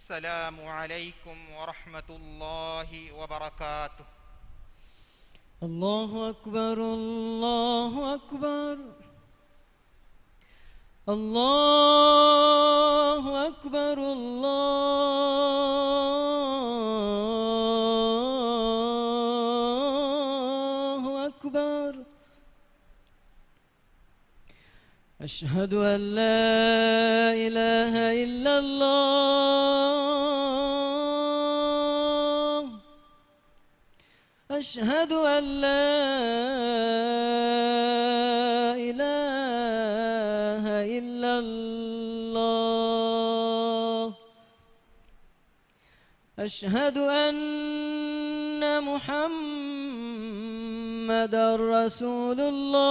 السلام عليكم ورحمة الله وبركاته. الله أكبر الله أكبر الله أكبر الله أكبر. أشهد أن لا إله إلا الله. أشهد أن لا إله إلا الله. أشهد أن محمدًا رسول الله.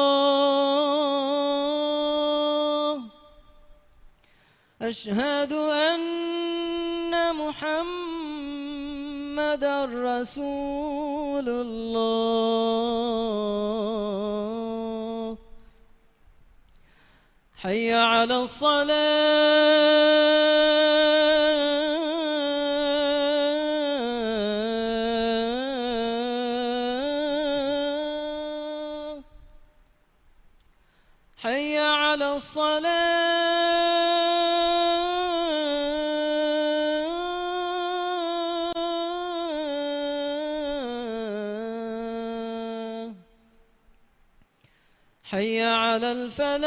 أشهد أن محمدًا رسول الله. حي على الصلاة. حي على الصلاة. حي على الفلاح.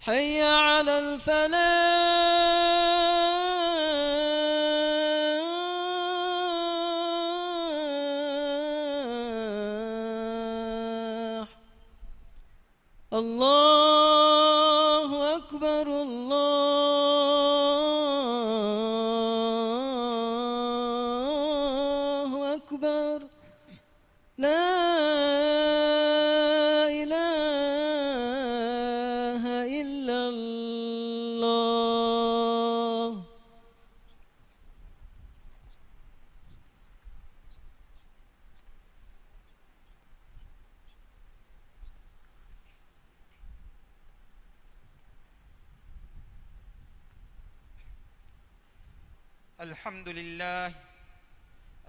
حي على الفلاح. الله أكبر الله أكبر. لا إله إلا الله.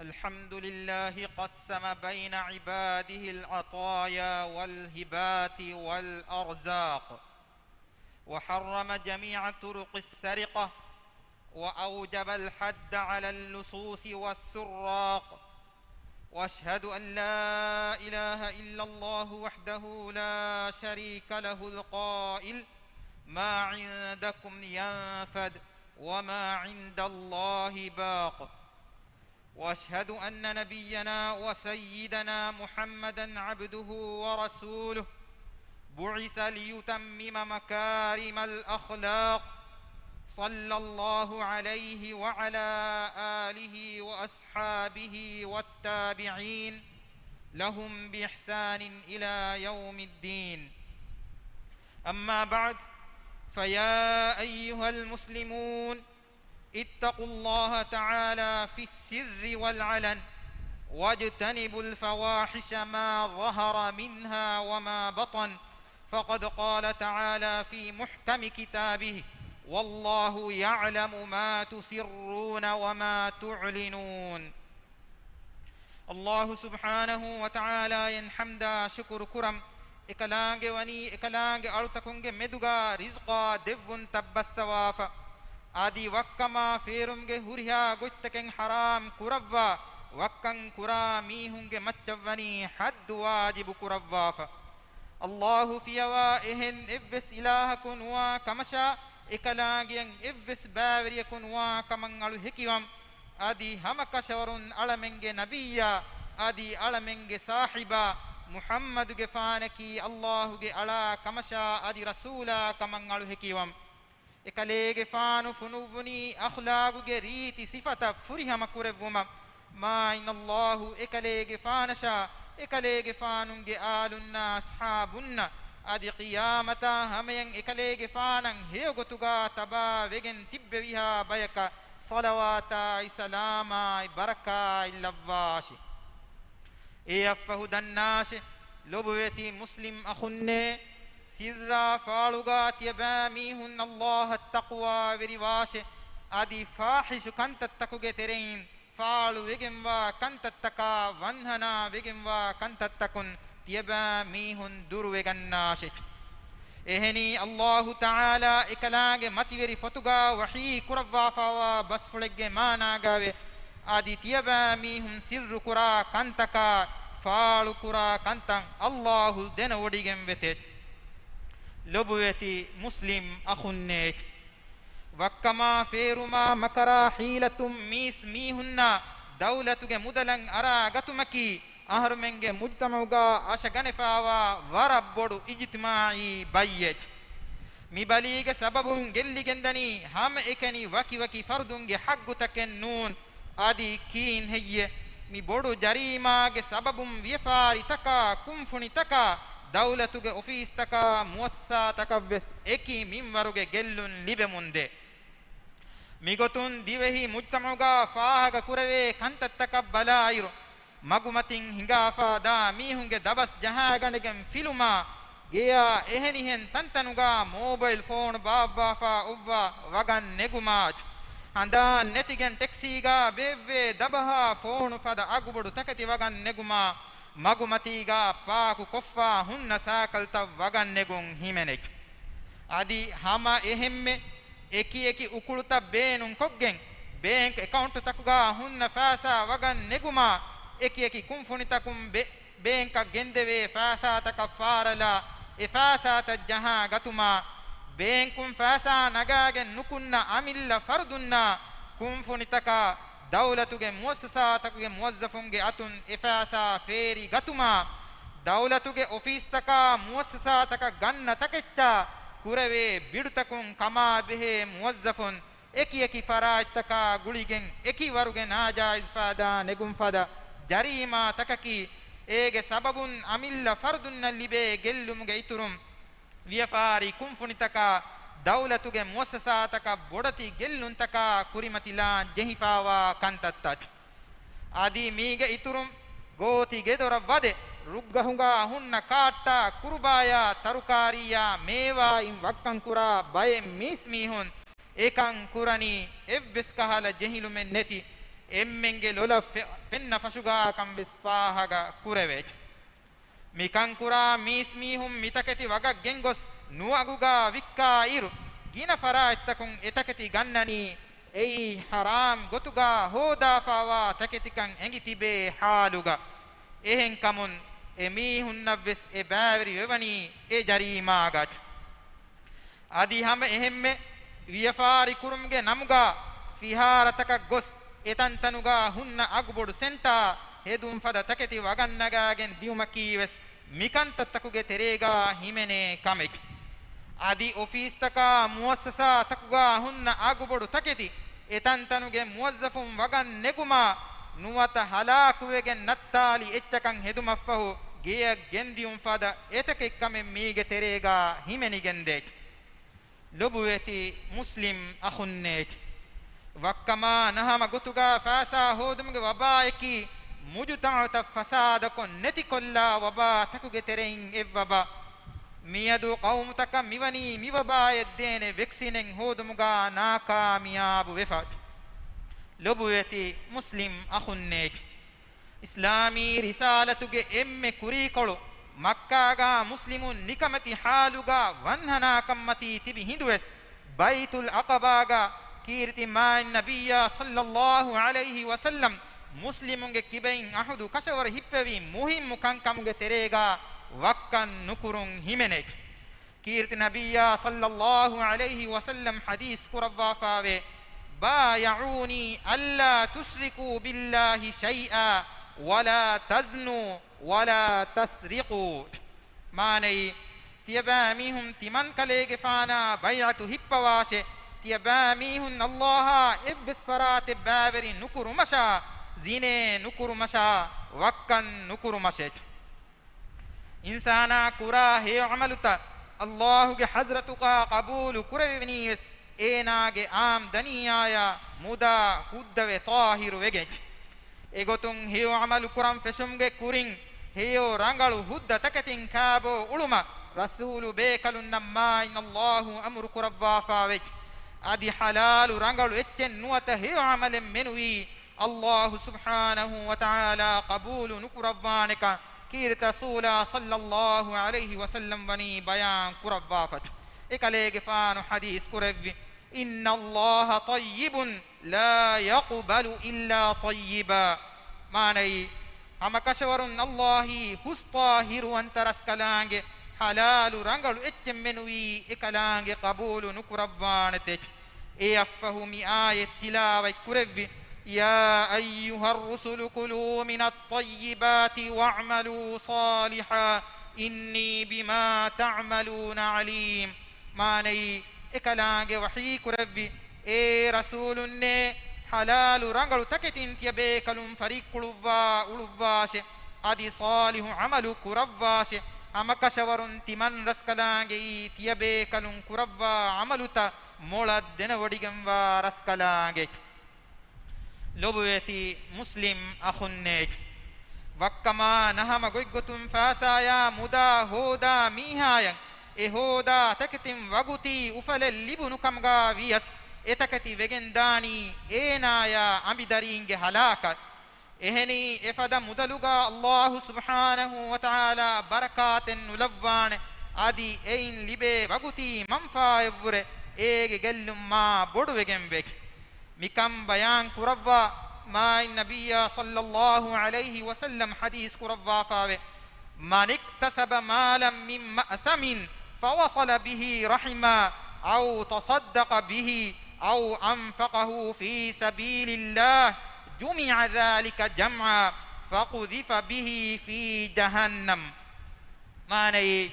الحمد لله قسم بين عباده العطايا والهبات والأرزاق، وحرم جميع طرق السرقة، وأوجب الحد على اللصوص والسراق. وأشهد أن لا إله إلا الله وحده لا شريك له القائل: ما عندكم ينفد وما عند الله باق. وأشهد أن نبينا وسيدنا محمدًا عبده ورسوله، بعث ليتمم مكارم الأخلاق. صلى الله عليه وعلى آله وأصحابه والتابعين لهم بإحسان إلى يوم الدين. أما بعد، فيا أيها المسلمون، اتقوا الله تعالى في السر والعلن، واجتنبوا الفواحش ما ظهر منها وما بطن. فقد قال تعالى في محكم كتابه: والله يعلم ما تسرون وما تعلنون. الله سبحانه وتعالى ينحمدا شكر كرم إكلانج وني إكلانج أرتكونج مدوغا رزقا دفن تبسوافا آدي وكما فيرمج هوريا غوتكن حرام كروا وكن كرا ميهونج متوني حد واجب كروافا. الله فيوا إهن إبس إلهكن وكمشا إكلاغين إبس باوريكن وكمن ألو هكيوم آدي همكشورن ألمنج نبيا آدي ألمنج صاحبا محمد جفانكي الله جي ألا كمشا آدي رسولا كمن ألو هكيوم إكاليج فانو فنوبني أخلاق ريتي صفة فريها مكوربوما ما إن الله إكاليج فانشا إكاليج فانونج آلنا أصحابنا آدي قيامتا همين إكاليج فانن هيوغتوغا تبا ويجن تبويها بيكا صلواتا سلاما بركا اللواشي. affahu dannashe lobweti muslim akhunne sirra faaluga tiyaba mihun Allah taqwa virivashe adi fahishu kantattakuge terein faalu vegemwa kantattaka vanhana vegemwa kantattakun tiyaba mihun duru vegannashe eheni Allah taala ekalaage mativeri fotuga wahi kurawwa fawa basfulegge managave adi tiyaba mihun sirru kura kantaka faalu kura kantan Allah dena odigem vetet lobuweti muslim akhunne wakkama feruma makara hilatum mihunna dawlatuge mudalan ara gatumaki aharmenge mujtamauga ashaganefawa warabbodu ijtimai bayyet mi balige sababun gelligendani ham ekani waki fardunge haggutaken nun adi kin heyye mi bodu jarima ge sababum wiefari taka kumfuni taka dawlatuge office taka muassa taka ves eki minwaruge gellun libemunde migotun divehi mujtamauga faahaga kurave kantattaka balairu magumatin hingafa da mihunge dabas jahaganegen filuma geya ehenihen tantanuga mobile phone baabwafa uvva wagan negumaj handa netigen taxi ga bevve dabaha phone fada agubodu takati wagan neguma magumatiga paaku koffa hunna sakalta wagan negun himenek adi hama ehemme eki ukuluta beenun koggen bank account takuga hunna fasa wagan neguma eki kumfunitakum banka gendeve fasa takaffarala ifasa tajha gatuma bankum fasa nagagen nukunna amilla fardunna kumfunitaka dawlatuge muassasatakuge muwazzafunge atun ifasa feri gatuma dawlatuge office taka muassasataka ganna takeccha kurave bidutakun kama behe muwazzafun eki faraj taka guligen eki waruge najaiz fada negum fada jarima takaki ege sababun amilla fardunna libe gellumuge iturum wiafari kumfunitaka dawlatuge muassasataka bodati gelluntaka kurimatila jehifawa kantattat adi mige iturum goti gedora wade ruggahunga hunna katta kurubaya tarukariya mewa in wakkan kura baye mismihun ekan kurani evves kahala jehilumen neti emmenge lola fenna fashuga kam besfahaga kurevech mikan kura mismihum mitaketi waga gengos nuaguga vikka iru gina faraittakun etaketi gannani ei haram gotuga hoda fawa taketikan engitibe haluga ehen kamun emi hunnavves e baaveri wevani e jarima gat adi hama ehemme wiafari kurumge namuga fiharataka gos etantanuga hunna agbodu senta hedum fada taketi wagannagagen diumakiwes mikantattakuge terega himene kamek adi office taka muassasa takuga hunna agbodu taketi etantanuge muwazzafum wagan neguma nuwata halakuwegen nattali etchakan hedumaffahu geya gendium fada etake kame mige terega himeni gende lobuweti muslim akhunnet wakkama nahama gutuga fasa hodumge wabaeki mujta'ata fasada kon neti kolla waba takuge terein evwaba miyadu qawm taka miwani miwaba eddene vaccinen hodumuga nakamiyab wefat lobuweti muslim akhunnet islami risalatuge emme kurikolu makkaga muslimun nikamati haluga vanhana kammati tibi hindues baitul aqabaga kirti man nabiyya sallallahu alaihi wasallam muslimunge kibein ahudu kasawar hippevi muhim mukankamuge terega wakkan nukurun himenek kirti nabiyya sallallahu alaihi wasallam hadis kurawwa fawe بايعوني ألا تشركوا بالله شيئا ولا تزنوا ولا تسرقوا ماني تيباميهم تمن كليغ فانا بيعت هبواسه تيباميهم الله ابس فرات بابري نكر مشا زينه نكر مشا وكن نكر مشت إنسانا كرا هي عملتا الله حضرتك قبول كربنيس ඒනාගේ ආම් දනියාය මුදා හුද්දවේ තාහිරු වෙගෙච් egotun hiyo amalu kuram fesumge kurin hiyo rangalu hudda takatin kaabo uluma rasulu bekalun namma inallahu amru kurabwa fawe adi halalu rangalu etten nuwata hiyo amalen menui Allah subhanahu wa ta'ala qabulu nukurabwaneka kirta sula sallallahu alayhi wa sallam wani bayan kurabwafat ekalege faanu hadis kurevvi inna Allah tayyibun la yaqbalu illa tayyiba manai amakashawarun Allahi hustahiru antaras kalange halalu rangalu etten menui ekalange qabulu nukurabwanete e affahumi ayat tilawai kurevvi يا أيها الرسل كلوا من الطيبات واعملوا صالحا إني بما تعملون عليم ماني إكلانج وحي كربي إي رسول نه حلال رنگلو تكتين تيبه كلهم فريق قلوا أولواش أدي صالح عمل كرواش أمك شورن تمن رسكلانج تيبه كلهم كروا عملتا مولد دن وديگم رسكلانج لوبويتي مسلم أخنّيج وكما نهم غويغتم فاسايا مدا هودا ميهايا هودا تكتم وغوتي أفل اللبنكمغا ويس etакати වෙගෙන්දානි ඒනායා අඹිදරින්ගේ හලාකත් එහෙනි එෆද මුදලුගා අල්ලාහ් සුබ්හානහු වතාලා බරකාතෙන් නුලව්වාන ආදි එයින් ලිබේ වගුති මම්ෆායවුර ඒගේ ගෙල්ලුම් මා බොඩු වෙගෙන් වෙක් මිකම් බයන් කුරව්වා මා නබියා සල්ලල්ලාහු අලයිහි වසල්ලම් හදීස් කුරව්වා ෆාවේ මන් ඉක්තසබ මාලම් මින් මഅසමින් فوصل به رحما أو تصدق به أو أنفقه في سبيل الله جمع ذلك جمعا فقذف به في جهنم ماني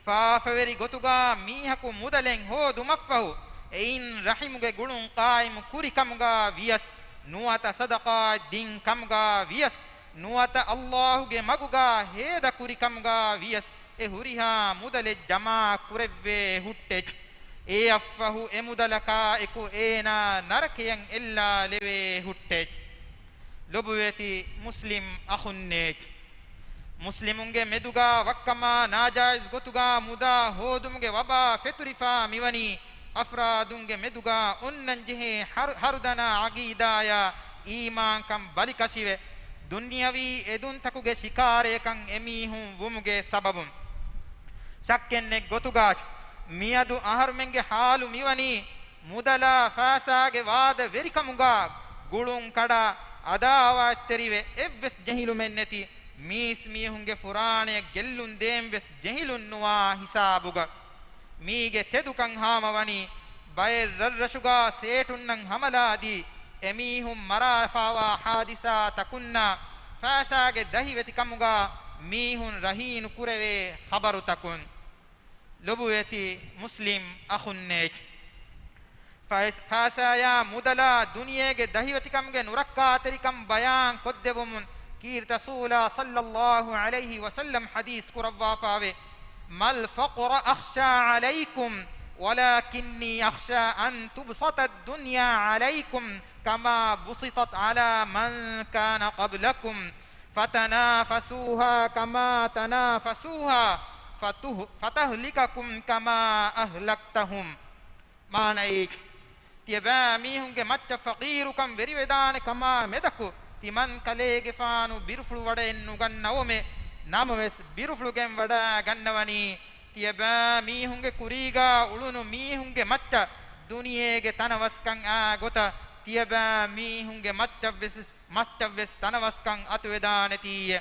فافوري غتوغا ميحكو مودلين هو دمفه إن رحمه غلون قائم كوري كمغا ويس نوات صدقا دين كمغا ويس نوات الله गे مغوغا هيدا كوري كمغا ويس e huriha mudale jama kurevve hutte e affahu e mudalaka eku ena narakiyan illa lewe hutte lobuweti muslim akhunne muslimunge meduga wakkama najaiz gotuga muda hodumge waba feturifa miwani afradunge meduga onnanjehe harudana aqidaya iman kam balikasive dunyawi edun takuge shikare kan emihun wumuge sababun sakkenne gotuga miyadu aharmenge halu miwani mudala fasage wada verikamuga gulun kada adawa terive evves jahilu menneti mis mihunge furane gellun demves jahilun nuwa hisabuga mige tedukan hamawani bay rarrashuga setunnan hamaladi emihum marafawa hadisa takunna fasage dahiveti kamuga mihun rahinu kureve khabaru takun lobuweti muslim akhunne fasaya mudala duniyege dahiveti kamge nurakka terikam bayan koddevumun kirta sula sallallahu alayhi wasallam hadis kurawwa fawe mal faqra akhsha alaykum ولكني أخشى أن تبسط الدنيا عليكم كما بسطت على من كان قبلكم فتنافسوها كما تنافسوها فتهلككم كما أهلكتهم معنى تيبا ميهنگه مچ فقيركم وريودان كما مدكو تمن كليگه فانو بيرفلو وඩෙන් නුගන්නවොමෙ නමවස් බිරුෆ්ලුගෙන් වඩා ගන්නවනි තියබා මීහුන්ගේ කුරීගා උළුණු මීහුන්ගේ මච්ච දුනියේගේ තනවස්කම් ගොත තියබා මීහුන්ගේ මච්චවස් තනවස්කම් අතුවේදා නැතිය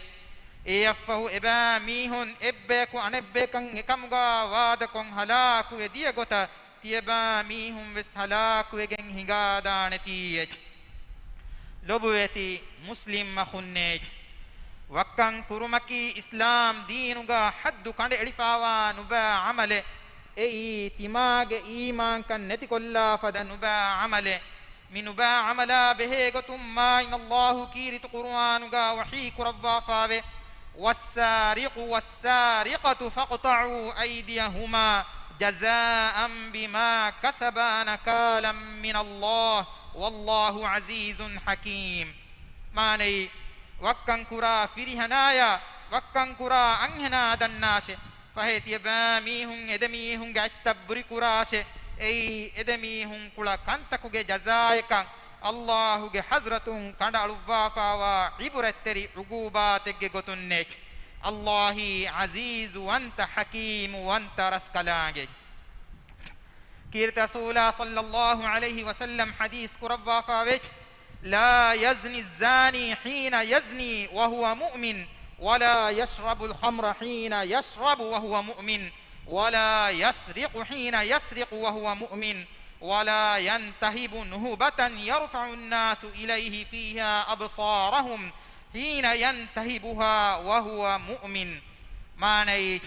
ඒ අෆහු එබා මීහුන් එබ්බේකු අනෙබ්බේකන් එකමුගා වාදකොන් හලාකු වෙදිය ගොත තියබා මීහුන් වෙස් හලාකු වෙගෙන් හිඟා දා නැතිය ලොබුවේති මුස්ලිම් මහුන්නේ wakkan kurumaki islam deenuga haddu kande elifawa nuba amale ei timage iman kan neti kolla fada nuba amale minuba amala behe gotum ma in allah kirit qur'anuga wahi kurawwa fawe was-sariqu was-sariqatu faqta'u aydiyahuma jazaa'an bima kasaba nakalan min allah wallahu azizun hakim මානේ වක්කං කුරා ෆිරිහනාය වක්කං කුරා අංහනා දන්නාෂේ ෆහේතිය බාමීහුන් එදමීහුන් ගැත්තබ්බුරි කුරාෂේ ei edemihun kula kantakuge jazaaykan Allahuge hazratun kanda aluwafawa iburetteri ugubategge gotunnek Allahi azizu wanta hakimu wanta raskalange kirta rasula sallallahu alayhi wasallam hadith kurawafawek la yazni zani hina yazni wa huwa mu'min wala yashrabu al-khamra hina yashrabu wa huwa mu'min ولا يسرق حين يسرق وهو مؤمن ولا ينتهب نهبة يرفع الناس إليه فيها أبصارهم حين ينتهبها وهو مؤمن مانيك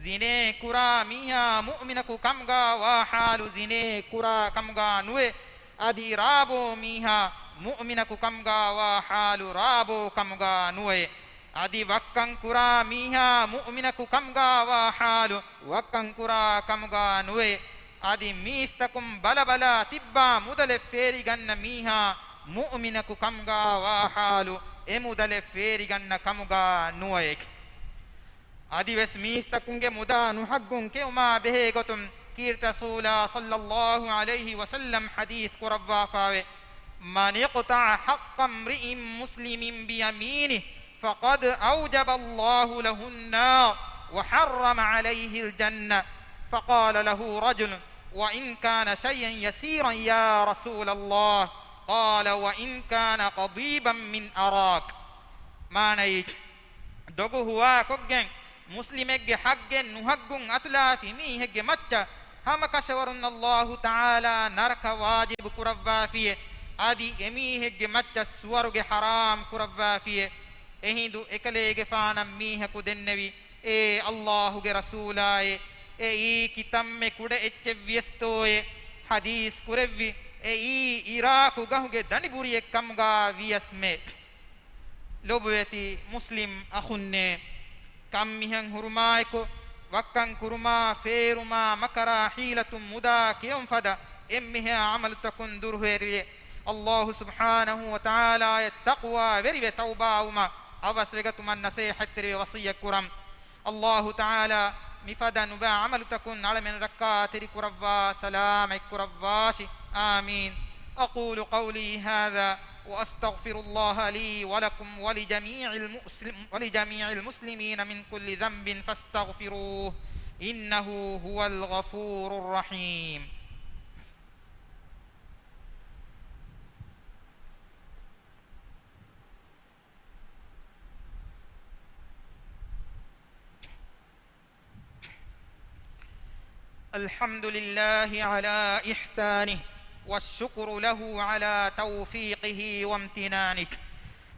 زيني كرا ميها مؤمنك كمغا وحال زيني كرا كمغا نوي أدي رابو ميها مؤمنك كمغا وحال رابو كمغا نوي adi wakkan kura miha mu'minaku kamga wa halu wakkan kura kamga nuwe adi mistakum balabala tibba mudale feri ganna miha mu'minaku kamga wa halu emudale feri ganna kamga nuwe adi wes mistakunge muda nuhaggun ke uma behe gotum kirta sula sallallahu alayhi wasallam hadith kurawwa fawe man yaqta haqqam ri'in muslimin bi yaminihi فقد أوجب الله له النار وحرم عليه الجنة فقال له رجل وإن كان شيئا يسيرا يا رسول الله قال وإن كان قضيبا من أراك ما نيك دوغو هوا كوغن مسلمك حقن نهجن أتلا في ميهج متى هم كشورن الله تعالى نرك واجب كرفا فيه أدي ميهج متى سورج حرام كرفا فيه ehindu ekalege faanam mihaku dennevi e Allahuge rasulaye e i kitamme kude ecce viestoye hadis kurevvi e i iraku gahuge daniburi ekkamga viasme lobweti muslim akhunne kam mihan hurumaiko wakkan kuruma feeruma makara hilatum muda kiyum fada emmiha amal takun durheriye Allah subhanahu wa ta'ala taqwa verive tawbauma අවස්වේගතුමන් නසීහත්තරේ වසිය කුරම් අල්ලාහ් තාලා මිෆදා නුබා අමල තකුන් අලමෙන් රක්කා තිරි කුරවා සලාම කුරවාෂි ආමීන් أقول قولي هذا وأستغفر الله لي ولكم ولجميع المسلمين من كل ذنب فاستغفروه إنه هو الغفور الرحيم الحمد لله على إحسانه والشكر له على توفيقه وامتنانه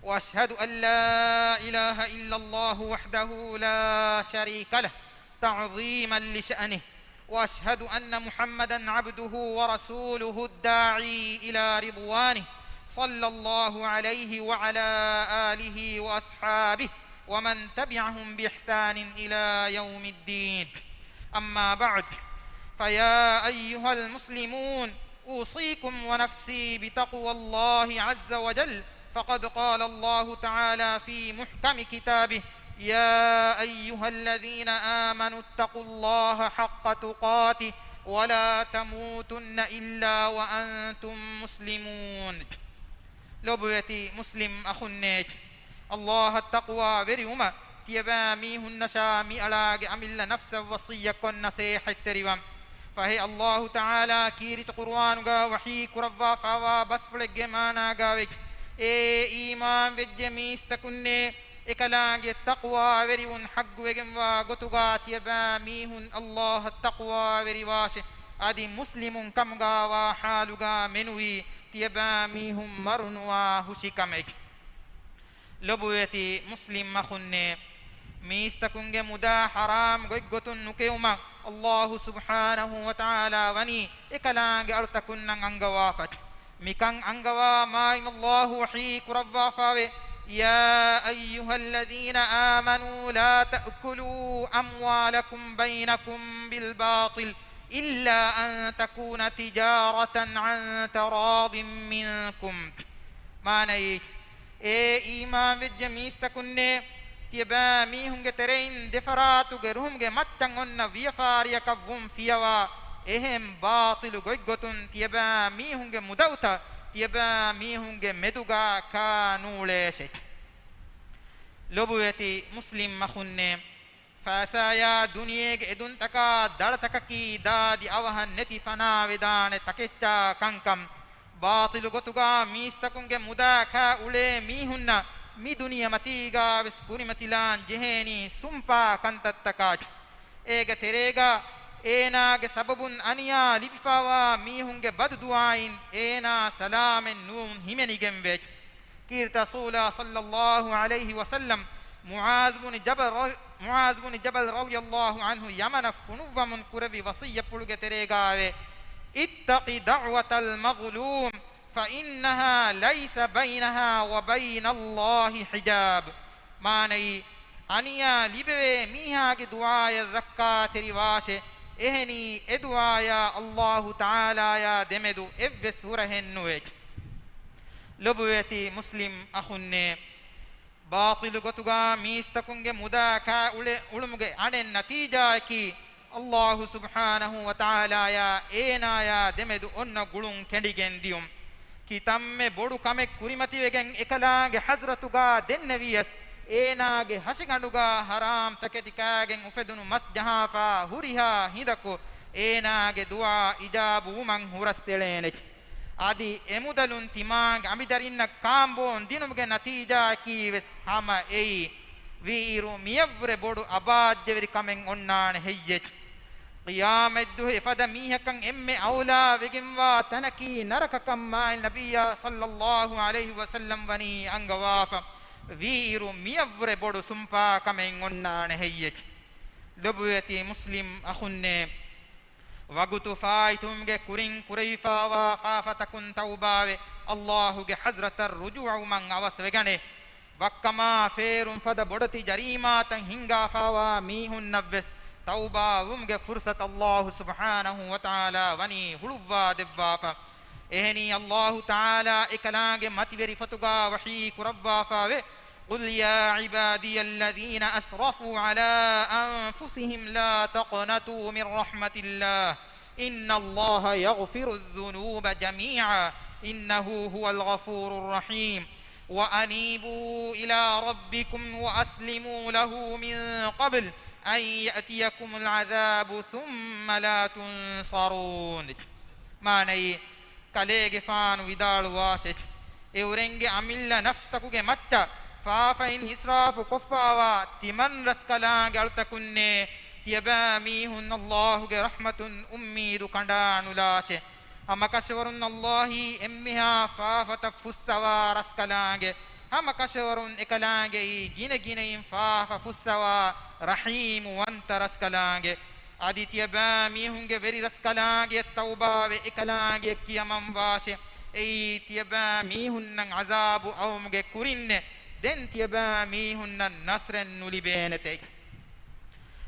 وأشهد أن لا إله إلا الله وحده لا شريك له تعظيما لشأنه وأشهد أن محمدا عبده ورسوله الداعي إلى رضوانه صلى الله عليه وعلى آله وأصحابه ومن تبعهم بإحسان إلى يوم الدين أما بعد فيا أيها المسلمون أوصيكم ونفسي بتقوى الله عز وجل فقد قال الله تعالى في محكم كتابه يا أيها الذين آمنوا اتقوا الله حق تقاته ولا تموتن إلا وأنتم مسلمون لبوتي مسلم أخنيك الله التقوى بريوما كيبامي هنشامي ألاغ أمل نفس وصية نصيحة تريوام فهي الله تعالى كيرت قرآن غا وحي كرفا فوا بس فلق مانا غاوك إيمان وجميس تكني إكلاغ التقوى وريون حق وغم وغتغات يباميهن الله التقوى وريواش أدي مسلم كم غا وحال غا منوي يباميهم مرنوا هشكمك لبويتي مسلم مخني ميستكونغ مدا حرام غوتون نكيوما الله سبحانه وتعالى وني إكلاغ أرتكن أنغوافت مكان أنغوا ما الله وحي كرفافاوي يا أيها الذين آمنوا لا تأكلوا أموالكم بينكم بالباطل إلا أن تكون تجارة عن تراض منكم ما نيك ඊමාන් වෙජ්ජ මීස්තකුන්නේ තියබෑ මීහුන්ගේ තෙරෙයින් දෙෆරාතුගේ රුහුම්ගේ මත්තන් ඔන්න වියෆාරියක වුම් ෆියවා එහෙම් බාතිලු ගොයිගොතුන් තියබෑ මීහුන්ගේ මුදවත තියබෑ මීහුන්ගේ මෙදුගා කානූලේසෙක් ලොබුවේති මුස්ලිම් මහුන්නේ ෆාසායා දුනියේගේ එදුන් තකා දලතකකී දාදි අවහන් නැති ෆනා වේදානේ තකෙච්චා කංකම් බාතිලු ගොතුගා මීස්තකුන්ගේ මුදා කා උලේ මීහුන්න mi duniya matiga ves kurimatilan jeheni sumpa kantattakach ega terega eenage sababun aniya libifawa mihunge badu duain eena salamen nuun himenigen vech kirta sula sallallahu alayhi wasallam muaz bin jabal radiyallahu anhu yamana funuwamun kuravi wasiyya puluge terega ve ittaqi da'watal maghlum فإنها ليس بينها وبين الله حجاب ماني أنيا لبوي ميهاගේ දුආය රක්කා තෙරිවාෂේ එහෙනි එදුආය අල්ලාහ් තාලායා දෙමෙදු එව්වෙස් හුරහෙන්නුවේ ලොබුවේති මුස්ලිම් අහුන්නේ බාතිල් ගොතුගා මීස්තකුන්ගේ මුදාකා උළුමුගේ අනෙන් නතිජාකි අල්ලාහ් සුබ්හානහු වතාලායා ඒනායා දෙමෙදු ඔන්න ගුළුන් කැඩිගෙන් දියුම් kitamme bodu kamek kurimati wegen ekalaage hazratuga dennevies eenaage hasiganduga haram taketikaagen ufedunu mas jahafa huriha hidako eenaage dua ijabu man hurasselenek adi emudalun timang amidarinna kaambon dinumuge natija kiwes hama ei viiru miyavre bodu abajjeveri kamen onnane heyyech qiyamadduh ifada mihakan emme aula wegimwa tanaki narakakam ma nabiyya sallallahu alayhi wasallam wani angawafa viiru miyavre bodu sumpa kamen onnane heyyech lobuweti muslim akhunne wagutu faitumge kurin kuraifawa fafatakun taubawe Allahuge hazratar ruju'u man awas wegane wakkama ferum fada bodati jarimatan hingafawa mihun navves tauba umge fursat Allah subhanahu wa ta'ala wani huluwa devwafa ehni Allah ta'ala ekalaage mativeri fatuga wahi kurawwafa we qul ya ibadiyalladhina asrafu ala anfusihim la taqnatu min rahmatillah inna Allah yaghfiru adh-dhunuba jami'a innahu huwal ghafurur rahim wa anibu ila rabbikum wa aslimu lahu min qabl أن يأتيكم العذاب ثم لا تنصرون ماني كاليغ فان ودال واشت اورنگ امilla nafstakuge matta faafain israf koffawa timan raskalange altakunne tiyabami hun Allahuge rahmatun ummidu kandanulase amakaswarun Allahi emmiha faafata fussawa raskalange amakaswarun ekalange gine ginein faafa fussawa rahim wanta raskalange aditya bami hunge veri raskalange tauba ve ekalange kiyamam washe ei tiya bami hunnan azabu awmge kurinne den tiya bami hunnan nasren nulibenete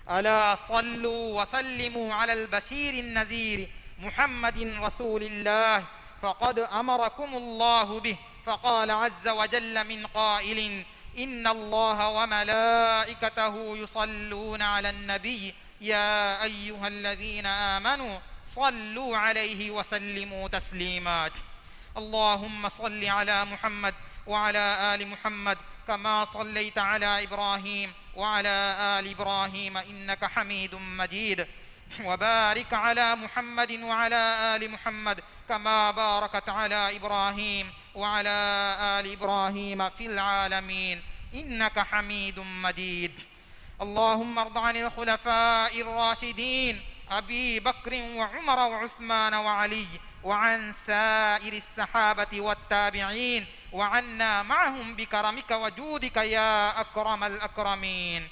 ala sallu wa sallimu ala al-bashir an-nazir muhammadin rasulillah faqad amarakum Allah bih فقال عز وجل من قائل إن الله وملائكته يصلون على النبي يا أيها الذين آمنوا صلوا عليه وسلموا تسليمات اللهم صل على محمد وعلى آل محمد كما صليت على إبراهيم وعلى آل إبراهيم إنك حميد مجيد وبارك على محمد وعلى آل محمد كما باركت على إبراهيم وعلى آل إبراهيم في العالمين إنك حميد مجيد اللهم ارض عن الخلفاء الراشدين أبي بكر وعمر وعثمان وعلي وعن سائر الصحابة والتابعين وعنا معهم بكرمك وجودك يا أكرم الأكرمين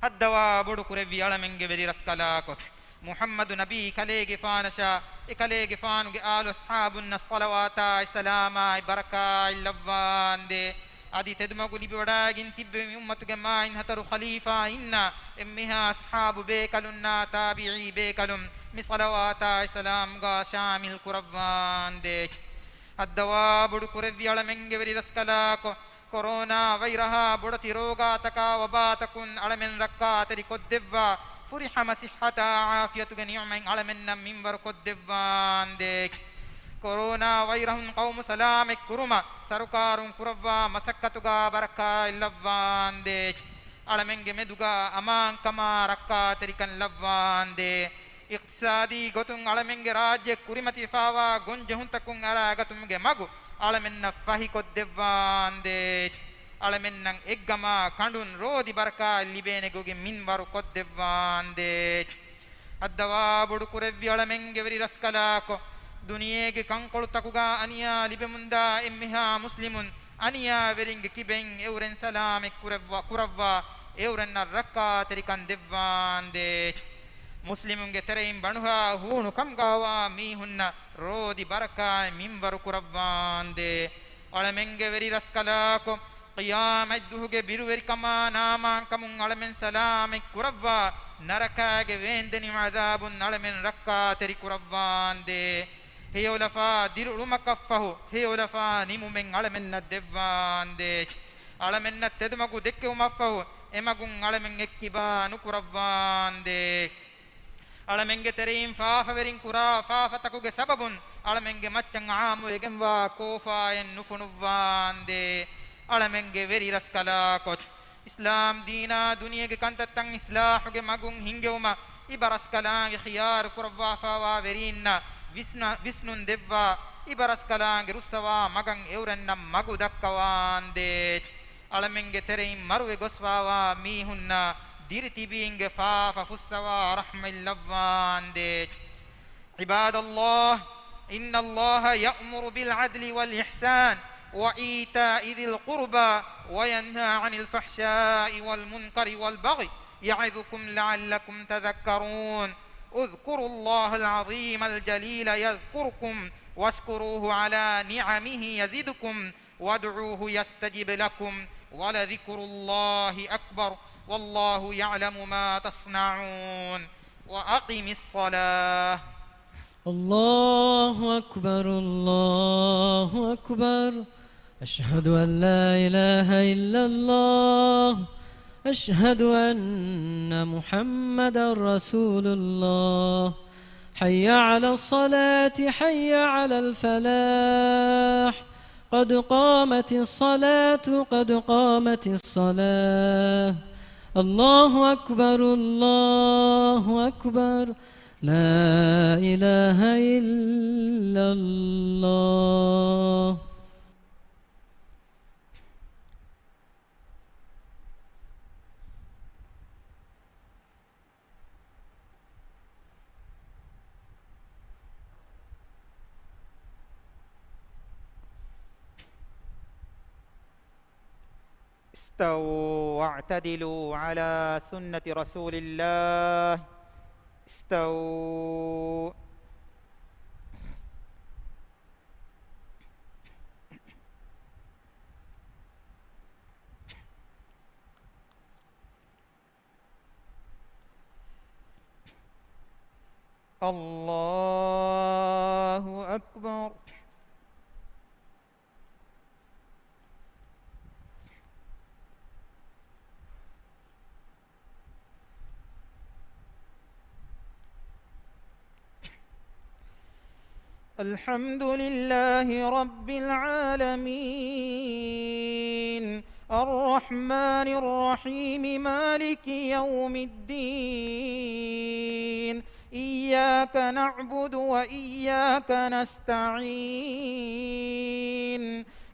الدواء بدكور بيالمنج بدي رسكلاكوت محمد نبي كليج فانشا إكليج فانو آل أصحاب الصلوات السلام بركة اللوان دي أدي تدمغو لبوداغين تبه أمتك ما إن هترو خليفة إن إمها أصحاب بيكلنا تابعي بيكلم مصلوات السلام غا شامل كربان دي අද්දවා බුඩු කුරෙව්වි අලමෙන්ගේ වෙරි රස්කලාකො කොරෝනා වෛරහා බුඩති රෝගාතකා වබාතකුන් අලමෙන් රක්කා තෙරි කොද්දෙව්වා ෆුරිහම සිහතා ආෆියතුගේ නියමෙන් අලමෙන්නම් මින්වර කොද්දෙව්වාන්දේ කොරෝනා වෛරහුන් කවුම සලාමෙක් කුරුම සරුකාරුන් කුරව්වා මසක්කතුගා බරකා ඉල්ලව්වාන්දේ අලමෙන්ගේ මෙදුගා අමාංකමා රක්කා තෙරිකන් ලව්වාන්දේ ඉක්තිසාදී ගොතුන් අලමෙන්ගේ රාජ්‍ය කුරිමති ෆාවා ගොන්ජහුන්තකුන් අරාගතුම්ගේ මගු අලමෙන්න ෆහි කොද්දෙව්වාන්දේ අලමෙන්නන් එක්ගමා කඳුන් රෝදි බරකා ලිබේනෙගොගේ මින්වරු කොද්දෙව්වාන්දේ අද්දවා බුඩු කුරෙව්වි අලමෙන්ගේ වෙරි රස්කලාකො දුනියේගේ කංකොළු තකුගා අනියා ලිබෙමුන්දා එම්මිහා මුස්ලිමුන් අනියා වෙරින්ගේ කිබෙන් එවරෙන් සලාමෙක් කුරව්වා එවරෙන් රක්කා තෙරිකන් දෙව්වාන්දේ මුස්ලිමුන්ගේ තරයින් බණුහා හුණු කම්ගාවා මීහුන්න රෝදි බරකා මින්වරු කුරව්වාන්දේ අලමෙන්ගේ වෙරි රස්කලාකො qiyamat duhuge biruweri kama naman kamun alamen salamek kuravva narakage vendeni adabun alamen rakka teri kuravvande heyolafa dirulumakaffahu heyolafa nimumen alamen naddevvande alamen nattedmagu dekke umaffahu emagun alamen ekkiba nukuravvande alamenge terim faafa verin kura faafa takuge sababun alamenge maccan aamu egenwa kofayen nufunuvvande alamenge veri raskala kot islam dina duniyage kantattan islahu magun hingewma ibaraskalange khiyar kurwa fawa verinna visnun devva ibaraskalange russawa magan eurennam magu dakkawande alamenge terein maruwe goswawa mihunna dirtibinge faafa fussawa rahmillavande ibadallah inna allaha ya'muru bil adli wal ihsan وإيتاء ذي القربى وينهى عن الفحشاء والمنكر والبغي يعظكم لعلكم تذكرون اذكروا الله العظيم الجليل يذكركم واشكروه على نعمه يزدكم وادعوه يستجب لكم ولذكر الله أكبر والله يعلم ما تصنعون وأقم الصلاة الله أكبر الله أكبر أشهد أن لا إله إلا الله أشهد أن محمدا رسول الله حي على الصلاة حي على الفلاح قد قامت الصلاة قد قامت الصلاة الله أكبر الله أكبر لا إله إلا الله استووا واعتدلوا على سنة رسول الله استووا الله أكبر الحمد لله رب العالمين الرحمن الرحيم مالك يوم الدين إياك نعبد وإياك نستعين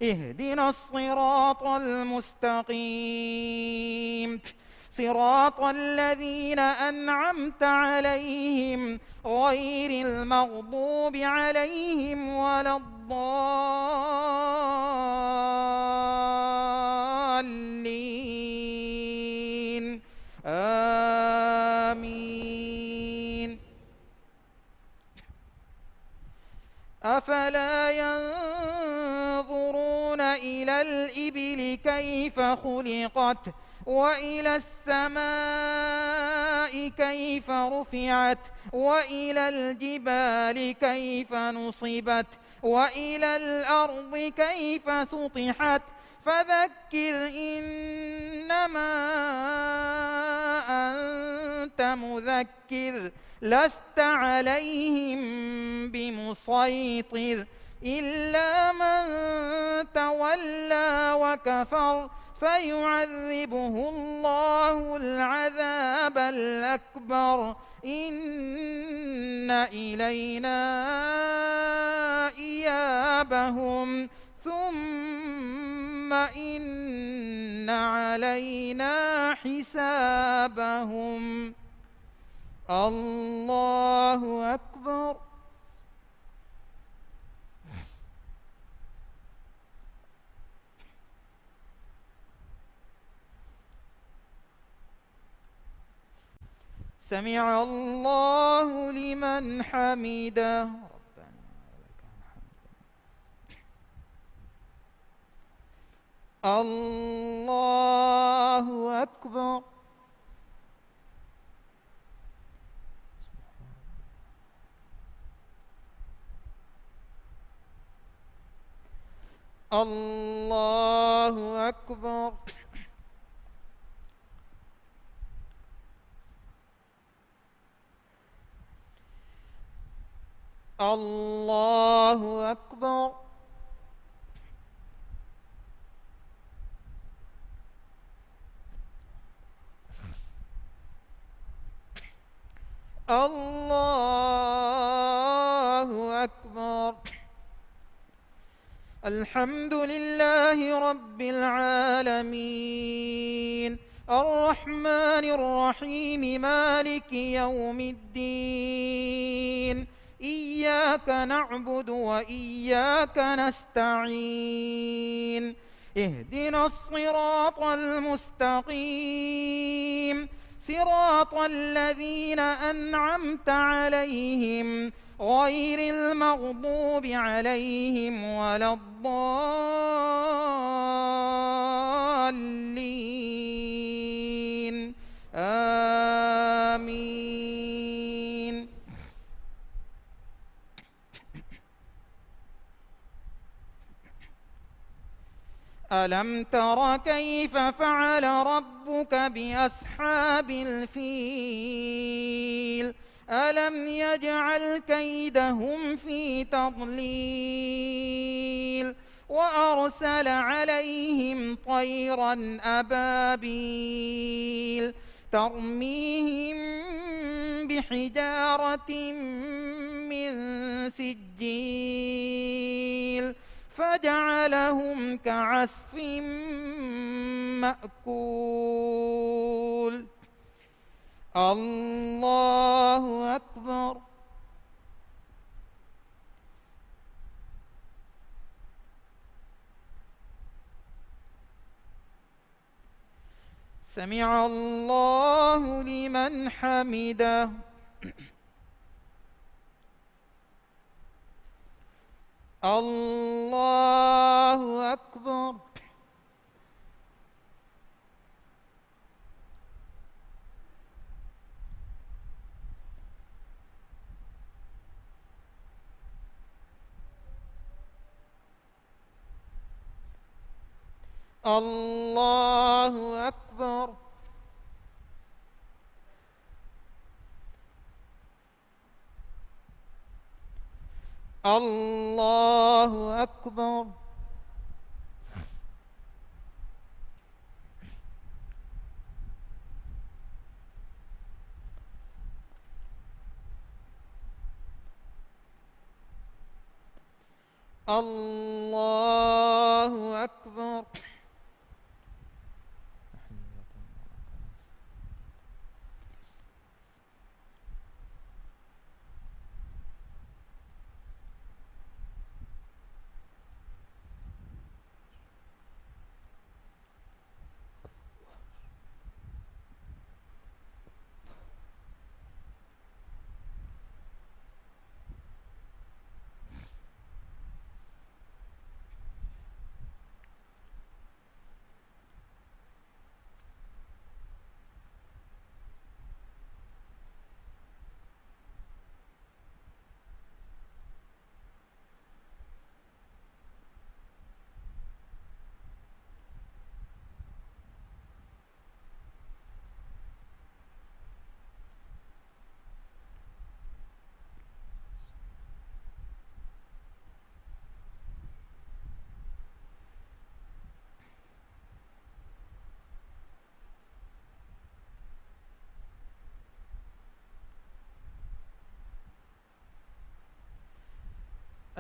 اهدنا الصراط المستقيم صراط الذين أنعمت عليهم غير المغضوب عليهم ولا الضالين آمين أفلا ينظرون إلى الإبل كيف خلقت وإلى السماء كيف رفعت وإلى الجبال كيف نصبت وإلى الأرض كيف سطحت فذكر إنما أنت مذكر لست عليهم بمسيطر إلا من تولى وكفر فيعذبه الله العذاب الأكبر إن إلينا إيابهم ثم إن علينا حسابهم. الله أكبر. سمع الله لمن حمده. الله أكبر. الله أكبر. الله أكبر. الله أكبر. الحمد لله رب العالمين الرحمن الرحيم مالك يوم الدين إياك نعبد وإياك نستعين اهدنا الصراط المستقيم صراط الذين أنعمت عليهم غير المغضوب عليهم ولا الضالين آمين. ألم تر كيف فعل ربك بأصحاب الفيل ألم يجعل كيدهم في تضليل وأرسل عليهم طيرا أبابيل ترميهم بحجارة من سجيل فجعلهم كعصف مأكول. الله أكبر. سمع الله لمن حمده. الله أكبر. الله أكبر. الله أكبر. الله أكبر.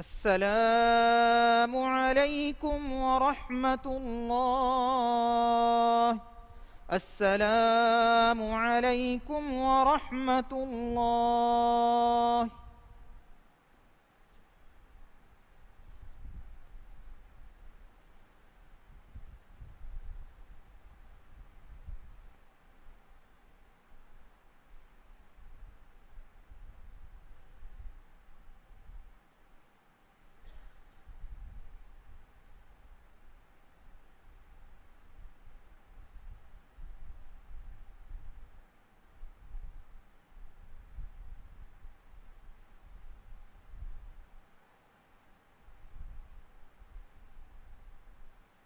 अस्सलामु अलैकुम व रहमतुल्लाह। अस्सलामु अलैकुम व रहमतुल्लाह।